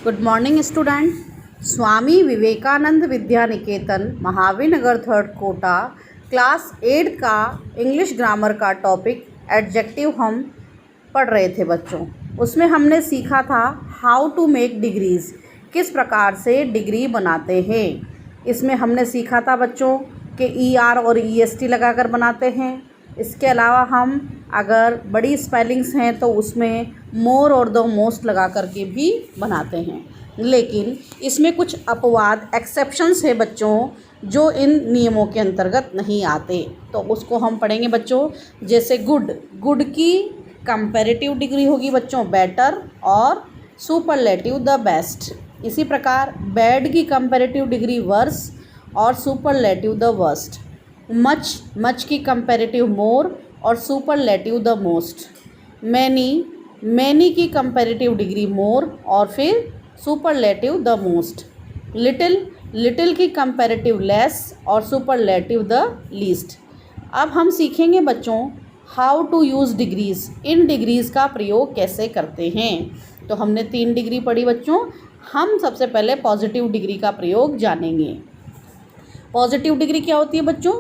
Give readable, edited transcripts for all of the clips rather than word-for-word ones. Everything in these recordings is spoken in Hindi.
Good morning student. Swami Vivekanand Vidya Niketan Mahavir Nagar third Kota class 8 का इंग्लिश ग्रामर का टॉपिक एडजेक्टिव हम पढ़ रहे थे बच्चों। उसमें हमने सीखा था हाउ टू मेक डिग्रीज़, किस प्रकार से डिग्री बनाते हैं। इसमें हमने सीखा था बच्चों कि ER और EST लगाकर बनाते हैं। इसके अलावा हम अगर बड़ी स्पेलिंग्स हैं तो उसमें मोर और द मोस्ट लगा करके भी बनाते हैं। लेकिन इसमें कुछ अपवाद एक्सेप्शंस है बच्चों जो इन नियमों के अंतर्गत नहीं आते, तो उसको हम पढ़ेंगे बच्चों। जैसे गुड की कंपैरेटिव डिग्री होगी बच्चों बेटर और सुपरलेटिव द बेस्ट। इसी प्रकार बैड की कंपैरेटिव डिग्री वर्स और सुपरलेटिव द वर्स्ट। मच की कंपैरेटिव मोर और सुपरलेटिव द मोस्ट। मैनी की कंपैरेटिव डिग्री मोर और फिर सुपरलेटिव द मोस्ट। लिटिल की कंपैरेटिव लेस और सुपरलेटिव द लीस्ट। अब हम सीखेंगे बच्चों हाउ टू यूज़ डिग्रीज़, इन डिग्रीज़ का प्रयोग कैसे करते हैं। तो हमने 3 डिग्री पढ़ी बच्चों। हम सबसे पहले पॉजिटिव डिग्री का प्रयोग जानेंगे। पॉजिटिव डिग्री क्या होती है बच्चों?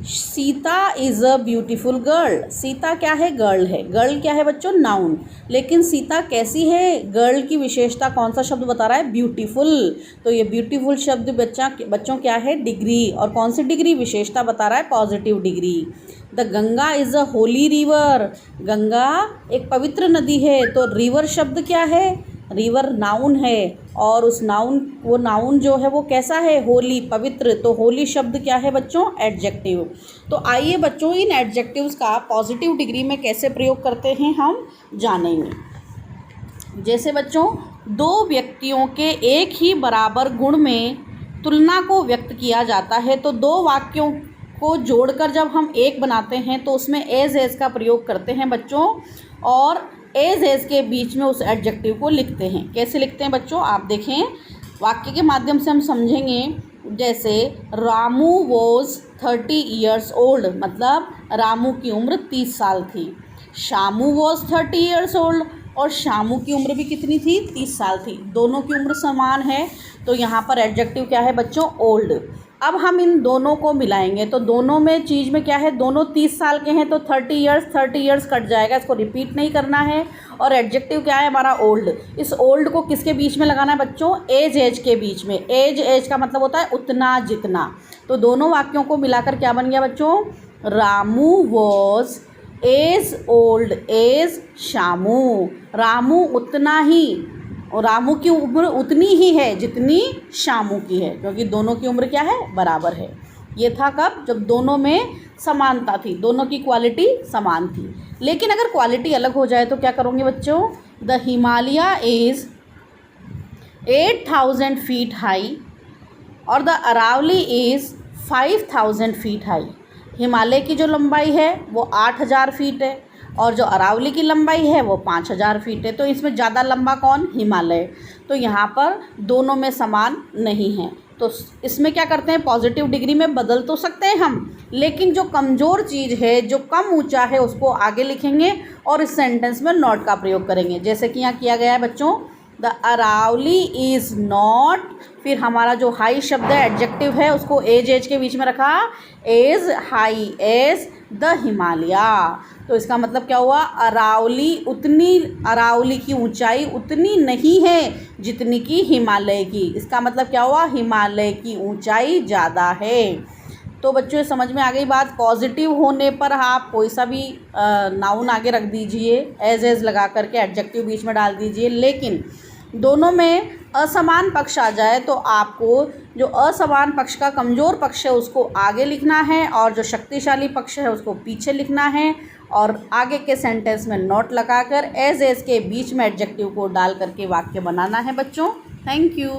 Sita is a beautiful girl. Sita क्या है? गर्ल है। गर्ल क्या है बच्चों? नाउन। लेकिन सीता कैसी है? गर्ल की विशेषता कौन सा शब्द बता रहा है? ब्यूटीफुल। तो ये ब्यूटीफुल शब्द बच्चों क्या है? डिग्री। और कौन सी डिग्री? विशेषता बता रहा है positive degree. The Ganga is a Holi river. Ganga एक पवित्र नदी है। तो रिवर शब्द क्या है? रिवर नाउन है और उस नाउन जो है वो कैसा है? होली, पवित्र। तो होली शब्द क्या है बच्चों? एडजेक्टिव। तो आइए बच्चों इन एडजेक्टिव्स का पॉजिटिव डिग्री में कैसे प्रयोग करते हैं हम जानेंगे। जैसे बच्चों 2 व्यक्तियों के एक ही बराबर गुण में तुलना को व्यक्त किया जाता है, तो 2 वाक्यों को जोड़कर जब हम एक बनाते हैं तो उसमें एज का प्रयोग करते हैं बच्चों, और एज के बीच में उस एडजेक्टिव को लिखते हैं। कैसे लिखते हैं बच्चों आप देखें, वाक्य के माध्यम से हम समझेंगे। जैसे रामू वॉज 30 years ओल्ड, मतलब रामू की उम्र 30 साल थी। शामू वॉज 30 years ओल्ड, और शामू की उम्र भी कितनी थी? 30 साल थी। दोनों की उम्र समान है, तो यहाँ पर एडजेक्टिव क्या है बच्चों? ओल्ड। अब हम इन दोनों को मिलाएंगे तो दोनों में चीज़ में क्या है? दोनों 30 साल के हैं तो 30 years कट जाएगा, इसको रिपीट नहीं करना है। और एडजेक्टिव क्या है हमारा? ओल्ड। इस ओल्ड को किसके बीच में लगाना है बच्चों? एज के बीच में। एज का मतलब होता है उतना जितना। तो दोनों वाक्यों को मिलाकर क्या बन गया बच्चों? Ramu was as old as Shamu. Ramu उतना ही, और रामू की उम्र उतनी ही है जितनी शामू की है, क्योंकि दोनों की उम्र क्या है? बराबर है। ये था कब? जब दोनों में समानता थी, दोनों की क्वालिटी समान थी। लेकिन अगर क्वालिटी अलग हो जाए तो क्या करोगे बच्चों? The Himalaya is 8000 feet high और the Aravalli is 5000 feet high. Himalaya की जो लंबाई है वो 8000 फीट है और जो अरावली की लंबाई है वो 5000 फीट है। तो इसमें ज़्यादा लंबा कौन? हिमालय। तो यहाँ पर दोनों में समान नहीं है, तो इसमें क्या करते हैं? पॉजिटिव डिग्री में बदल तो सकते हैं हम, लेकिन जो कमज़ोर चीज़ है, जो कम ऊंचा है, उसको आगे लिखेंगे और इस सेंटेंस में नॉट का प्रयोग करेंगे। जैसे कि यहाँ किया गया है बच्चों, द अरावली इज़ नॉट, फिर हमारा जो हाई शब्द है एडजेक्टिव है उसको एज के बीच में रखा, as high as the Himalaya. तो इसका मतलब क्या हुआ? अरावली की ऊंचाई उतनी नहीं है जितनी कि हिमालय की। इसका मतलब क्या हुआ? हिमालय की ऊंचाई ज़्यादा है। तो बच्चों समझ में आ गई बात। पॉजिटिव होने पर आप कोई सा भी नाउन आगे रख दीजिए, एज लगा करके एडजेक्टिव बीच में डाल दीजिए। लेकिन दोनों में असमान पक्ष आ जाए तो आपको जो असमान पक्ष का कमज़ोर पक्ष है उसको आगे लिखना है और जो शक्तिशाली पक्ष है उसको पीछे लिखना है, और आगे के सेंटेंस में नॉट लगाकर एज के बीच में एडजेक्टिव को डाल करके वाक्य बनाना है बच्चों। Thank you.